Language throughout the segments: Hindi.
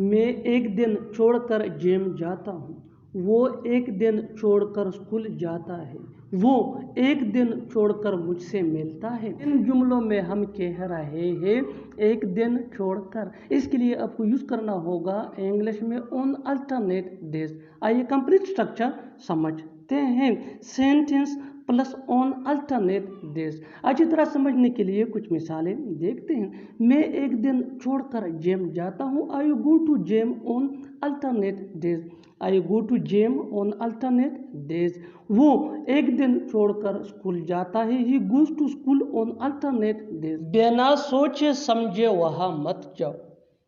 मैं एक दिन छोड़कर जिम जाता हूँ। वो एक दिन छोड़कर स्कूल जाता है। वो एक दिन छोड़कर मुझसे मिलता है। इन जुमलों में हम कह रहे हैं एक दिन छोड़कर। इसके लिए आपको यूज़ करना होगा इंग्लिश में ऑन अल्टरनेट डेज। आइए कंप्लीट स्ट्रक्चर समझते हैं। Sentence plus on alternate days. अच्छी तरह समझने के लिए कुछ मिसालें देखते हैं। मैं एक दिन छोड़कर जिम जाता हूँ। I go to gym on alternate days. I go to gym on alternate days. वो एक दिन छोड़कर स्कूल जाता है। He goes to school on alternate days. बिना सोचे समझे वहाँ मत जाओ।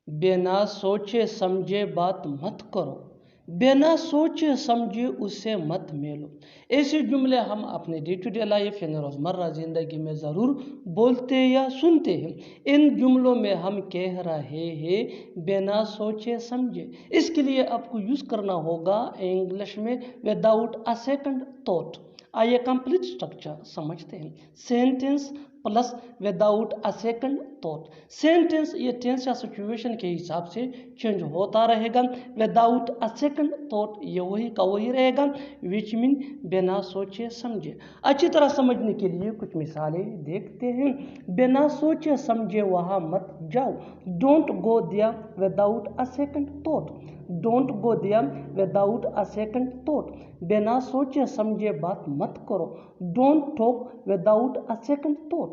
बिना सोचे समझे बात मत करो। बिना सोचे समझे उसे मत मिलो। ऐसे जुमले हम अपने डे टू डे लाइफ यानी रोज़मर्रा ज़िंदगी में ज़रूर बोलते या सुनते हैं। इन जुमलों में हम कह रहे हैं बिना सोचे समझे। इसके लिए आपको यूज़ करना होगा इंग्लिश में विदाउट अ सेकंड थॉट। आइए कंप्लीट स्ट्रक्चर समझते हैं। Sentence plus without a second thought. Sentence ये टेंस या सिचुएशन के हिसाब से चेंज होता रहेगा। विदाउट अ सेकंड थॉट ये वही का वही रहेगा, विच मीन बिना सोचे समझे। अच्छी तरह समझने के लिए कुछ मिसालें देखते हैं। बिना सोचे समझे वहाँ मत जाओ। Don't go there without a second thought. Don't go there without a second thought. बिना सोचे समझे बात मत करो। Don't talk without a second thought.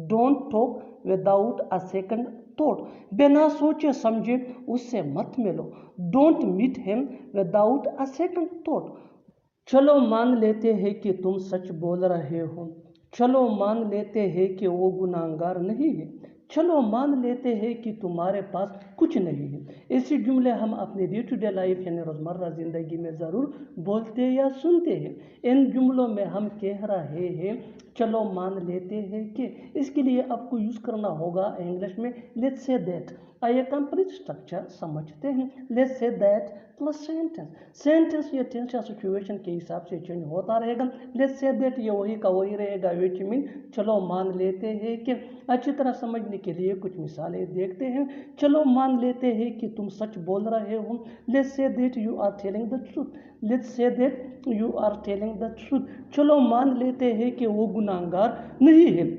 Don't talk without a second thought. बिना सोचे समझे उससे मत मिलो। Don't meet him without a second thought. चलो मान लेते हैं कि तुम सच बोल रहे हो। चलो मान लेते हैं कि वो गुनाहगार नहीं है। चलो मान लेते हैं कि तुम्हारे पास कुछ नहीं है। ऐसे जुमले हम अपने डे टू डे लाइफ यानी रोज़मर्रा ज़िंदगी में ज़रूर बोलते या सुनते हैं। इन जुमलों में हम कह रहे हैं चलो मान लेते हैं कि। इसके लिए आपको यूज़ करना होगा इंग्लिश में लेट्स से दैट। आइए कंप्लीट स्ट्रक्चर समझते हैं। Let's say that plus sentence. Sentence ये टेंस या सिचुएशन के हिसाब से चेंज होता रहेगा। लेट्स से दैट ये वही का वही रहेगा, विच मीन चलो मान लेते हैं कि। अच्छी तरह समझने के लिए कुछ मिसालें देखते हैं। चलो मान लेते हैं कि तुम सच बोल रहे हो। Let's say that you are telling the truth. Let's say that you are telling the truth. चलो मान लेते हैं कि वो गुनाहगार नहीं है।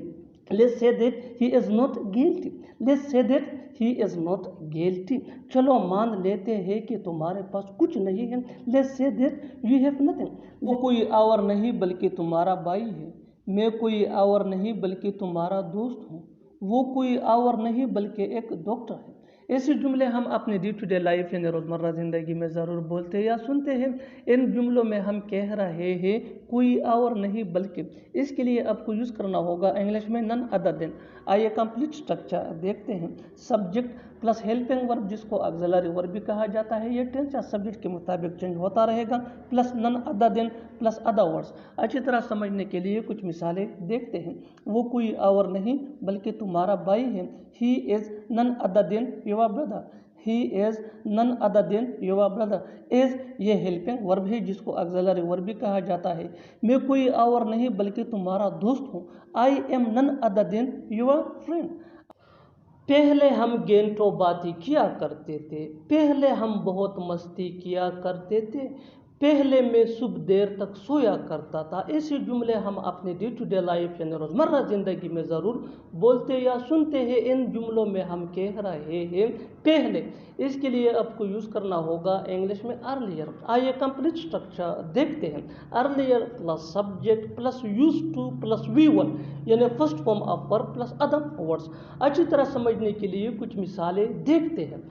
Let's say that he is not guilty. Let's say that he is not guilty. चलो मान लेते हैं कि तुम्हारे पास कुछ नहीं है। Let's say that you have nothing. वो कोई और नहीं बल्कि तुम्हारा भाई है। मैं कोई और नहीं बल्कि तुम्हारा दोस्त हूँ। वो कोई और नहीं बल्कि एक डॉक्टर है। ऐसे जुमले हम अपने डे टू डे लाइफ यानी रोज़मर्रा ज़िंदगी में ज़रूर बोलते या सुनते हैं। इन जुमलों में हम कह रहे हैं कोई और नहीं बल्कि। इसके लिए आपको यूज़ करना होगा इंग्लिश में नन अदर देन। आइए कंप्लीट स्ट्रक्चर देखते हैं। सब्जेक्ट प्लस हेल्पिंग वर्ब जिसको ऑक्सिलरी वर्ब भी कहा जाता है। ये टेंस या सब्जेक्ट के मुताबिक चेंज होता रहेगा। Plus none other than plus other words. अच्छी तरह समझने के लिए कुछ मिसालें देखते हैं। वो कोई और नहीं बल्कि तुम्हारा भाई है। He is none other than your brother. He is none other than your brother. Is ये हेल्पिंग वर्ब है जिसको ऑक्सिलरी वर्ब भी कहा जाता है। मैं कोई और नहीं बल्कि तुम्हारा दोस्त हूँ। I am none other than your friend. पहले हम घंटों बातें किया करते थे। पहले हम बहुत मस्ती किया करते थे। पहले मैं सुबह देर तक सोया करता था। ऐसे जुमले हम अपने डे टू डे लाइफ यानी रोज़मर्रा ज़िंदगी में ज़रूर बोलते या सुनते हैं। इन जुमलों में हम कह रहे हैं पहले। इसके लिए आपको यूज़ करना होगा इंग्लिश में अर्लियर। आइए कंप्लीट स्ट्रक्चर देखते हैं। Earlier plus subject plus use to plus V one यानी first form of verb plus other words. अच्छी तरह समझने के लिए कुछ मिसालें देखते हैं।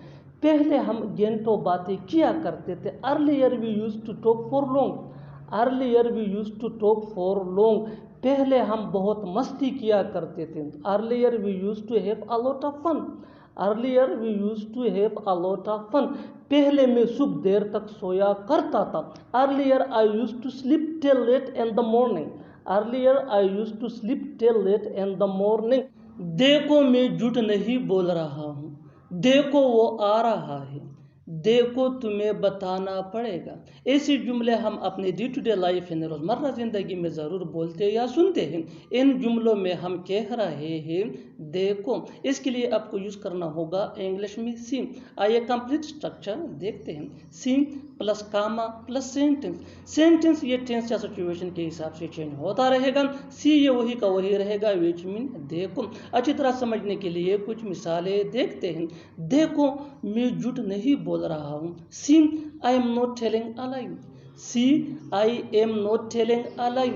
पहले हम घंटों बातें किया करते थे। Earlier we use to talk for long. Earlier we use to talk for long. पहले हम बहुत मस्ती किया करते थे। Earlier we use to have a lot of fun. Earlier we use to have a lot of fun. पहले मैं सुबह देर तक सोया करता था। Earlier I use to sleep till late in the morning. Earlier I use to sleep till late in the morning. देखो मैं झूठ नहीं बोल रहा हूँ। देखो वो आ रहा है। देखो तुम्हें बताना पड़ेगा। ऐसे जुमले हम अपने डे टू डे लाइफ यानी रोज़मर्रा ज़िंदगी में ज़रूर बोलते या सुनते हैं। इन जुमलों में हम कह रहे हैं देखो, इसके लिए आपको यूज़ करना होगा इंग्लिश में सी। आइए कंप्लीट स्ट्रक्चर देखते हैं। सी प्लस कामा प्लस सेंटेंस। सेंटेंस ये टेंस या सिचुएशन के हिसाब से चेंज होता रहेगा। सी ये वही का वही रहेगा, विच मीन देखो। अच्छी तरह समझने के लिए कुछ मिसालें देखते हैं। देखो मैं झूठ नहीं बोल रहा हूँ। See I am not telling a lie. See I am not telling a lie.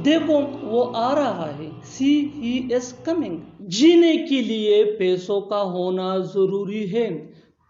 देखो वो आ रहा है। See he is coming. जीने के लिए पैसों का होना जरूरी है।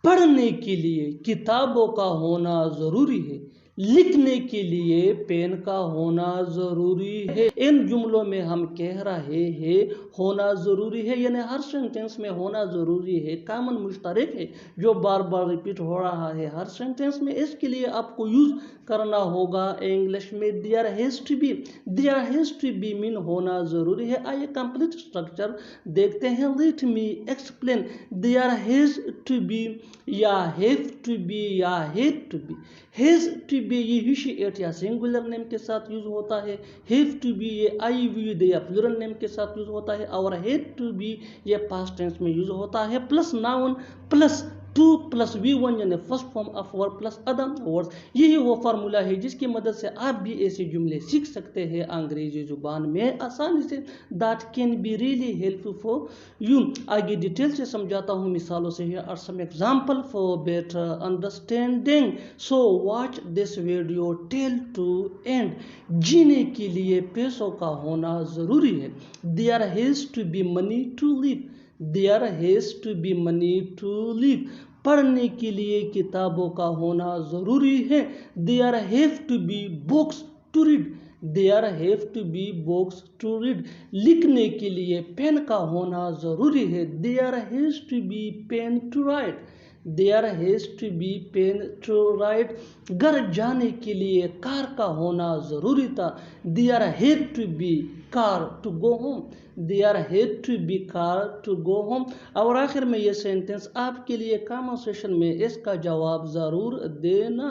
पढ़ने के लिए किताबों का होना जरूरी है। लिखने के लिए पेन का होना जरूरी है। इन जुमलों में हम कह रहे हैं होना जरूरी है, यानी हर सेंटेंस में होना जरूरी है, कॉमन मुश्तरक है जो बार बार रिपीट हो रहा है हर सेंटेंस में। इसके लिए आपको यूज करना होगा इंग्लिश में there has to be. There has to be mean होना जरूरी है। आइए कंप्लीट स्ट्रक्चर देखते हैं। Let me explain. There has to be या हैव टू बी या had to be. Has to be ये ही शी एट या सिंगुलर नेम के साथ यूज होता है। हैव टू बी ये आई वी दे या प्लूरल नेम के साथ यूज होता है। और हैड टू बी ये पास्ट टेंस में यूज होता है। Plus noun plus two plus V1 यानी first form of verb plus other words. यही वो फार्मूला है जिसकी मदद से आप भी ऐसे जुमले सीख सकते हैं अंग्रेजी जुबान में आसानी से। That can be really helpful for you. आगे डिटेल से समझाता हूँ मिसालों से। Here are some example for better understanding, so watch this video till to end. जीने के लिए पैसों का होना जरूरी है। There has to be money to live. There has to be money to live. पढ़ने के लिए किताबों का होना जरूरी है। There have to be books to read. There have to be books to read. लिखने के लिए पेन का होना जरूरी है। There has to be pen to write. There has to be pen to write. घर जाने के लिए कार का होना जरूरी था। There had to be car to go home. There had to be car to go home. और आखिर में ये सेंटेंस आपके लिए कमेंट सेक्शन में इसका जवाब ज़रूर देना।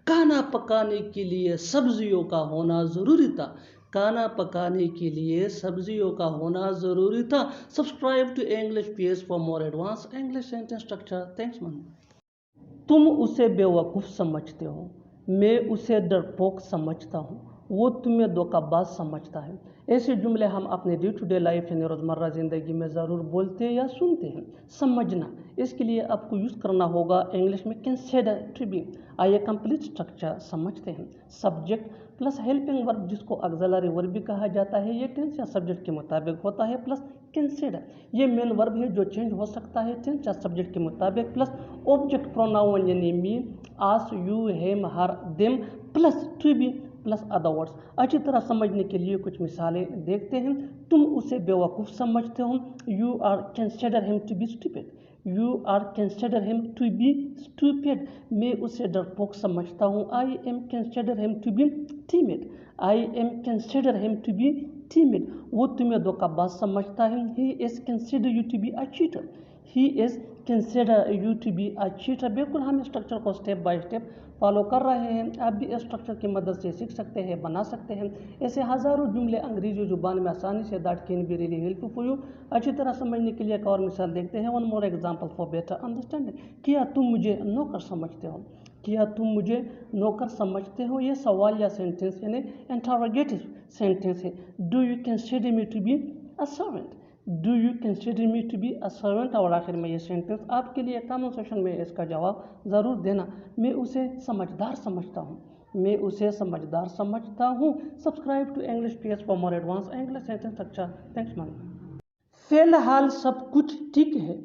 खाना पकाने के लिए सब्जियों का होना ज़रूरी था। खाना पकाने के लिए सब्जियों का होना ज़रूरी था। Subscribe to English PS for more advance English sentence structure. Thanks man. तुम उसे बेवकूफ़ समझते हो, मैं उसे डरपोक समझता हूँ, वो तुम्हें धोखाबाज समझता है। ऐसे जुमले हम अपने डे टू डे लाइफ यानी रोज़मर्रा ज़िंदगी में ज़रूर बोलते या सुनते हैं। समझना, इसके लिए आपको यूज़ करना होगा इंग्लिश में कंसीडर टू बी। आइए कंप्लीट स्ट्रक्चर समझते हैं। सब्जेक्ट प्लस हेल्पिंग वर्ब जिसको ऑक्सिलरी वर्ब भी कहा जाता है, ये टेंस या सब्जेक्ट के मुताबिक होता है। प्लस कंसीडर ये मेन वर्ब है जो चेंज हो सकता है टेंस या सब्जेक्ट के मुताबिक। प्लस ऑब्जेक्ट प्रोनाउन यानी me, us, you, him, her, them. Plus to be plus other words. अच्छी तरह समझने के लिए कुछ मिसालें देखते हैं। तुम उसे बेवकूफ़ समझते हो। You are consider him to be stupid. You are consider him to be stupid. मैं उसे डरपोक समझता हूँ। I am consider him to be timid. I am consider him to be timid. वो तुम्हें धोखाबाज समझता है। He is consider you to be a cheater. He is consider you to be a cheater. बिल्कुल हम स्ट्रक्चर को स्टेप बाय स्टेप फॉलो कर रहे हैं। आप भी स्ट्रक्चर की मदद से सीख सकते हैं, बना सकते हैं। ऐसे हज़ारों जुमले अंग्रेजी जुबान में आसानी से। That can be really helpful for you. अच्छी तरह समझने के लिए एक और मिसाल देखते हैं। One more example for better understanding. क्या तुम मुझे नौकर समझते हो। क्या तुम मुझे नौकर समझते हो। ये सवाल या सेंटेंस यानी इंटरोगेटिव सेंटेंस है। Do you consider me to be a servant. Do you consider me to be a servant. और आखिर में ये सेंटेंस आपके लिए कमेंट सेक्शन में इसका जवाब ज़रूर देना। मैं उसे समझदार समझता हूँ। मैं उसे समझदार समझता हूँ। Subscribe to English PS for more advance English sentence structure. Thanks man. फिलहाल सब कुछ ठीक है।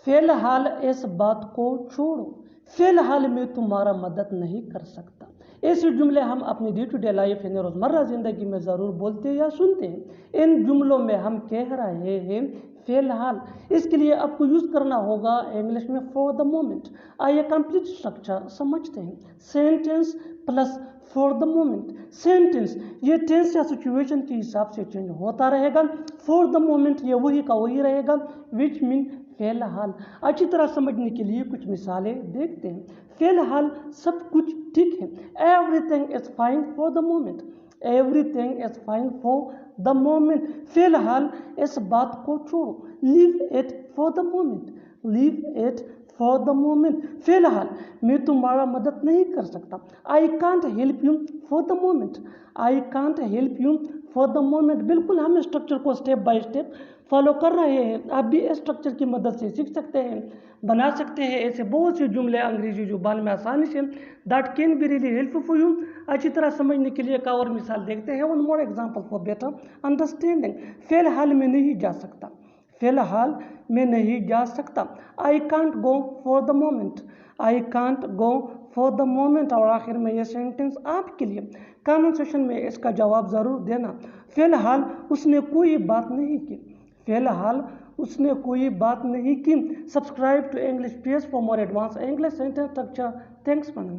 फिलहाल इस बात को छोड़ो। फिलहाल मैं तुम्हारा मदद नहीं कर सकता। ऐसे जुमले हम अपनी डे टू डे लाइफ यानी रोज़मर्रा ज़िंदगी में ज़रूर बोलते या सुनते हैं। इन जुमलों में हम कह रहे हैं फिलहाल। इसके लिए आपको यूज़ करना होगा इंग्लिश में फॉर द मोमेंट। आइए कंप्लीट स्ट्रक्चर समझते हैं। Sentence plus for the moment. Sentence ये टेंस या सिचुएशन के हिसाब से चेंज होता रहेगा। फॉर द मोमेंट ये वही का वही रहेगा, विच मीन फिलहाल। अच्छी तरह समझने के लिए कुछ मिसालें देखते हैं। फिलहाल सब कुछ ठीक है। Everything is fine for the moment. Everything is fine for the moment. फिलहाल इस बात को छोड़ो। Leave it for the moment. Leave it for the moment. फिलहाल मैं तुम्हारा मदद नहीं कर सकता। I can't help you for the moment. I can't help you for the moment. बिल्कुल हम स्ट्रक्चर को स्टेप बाय स्टेप फॉलो कर रहे हैं। आप भी स्ट्रक्चर की मदद से सीख सकते हैं, बना सकते हैं ऐसे बहुत से जुमले अंग्रेजी जुबान में आसानी से। That can be really helpful for you. अच्छी तरह समझने के लिए एक और मिसाल देखते हैं। One more example for better understanding. फिलहाल मैं नहीं जा सकता। फिलहाल मैं नहीं जा सकता। I can't go for the moment. I can't go for the moment. और आखिर में ये सेंटेंस आपके लिए। कमेंट सेक्शन में इसका जवाब ज़रूर देना। फिलहाल उसने कोई बात नहीं की। फिलहाल उसने कोई बात नहीं की। Subscribe to English page for more advance English sentence structure. Thanks बनना।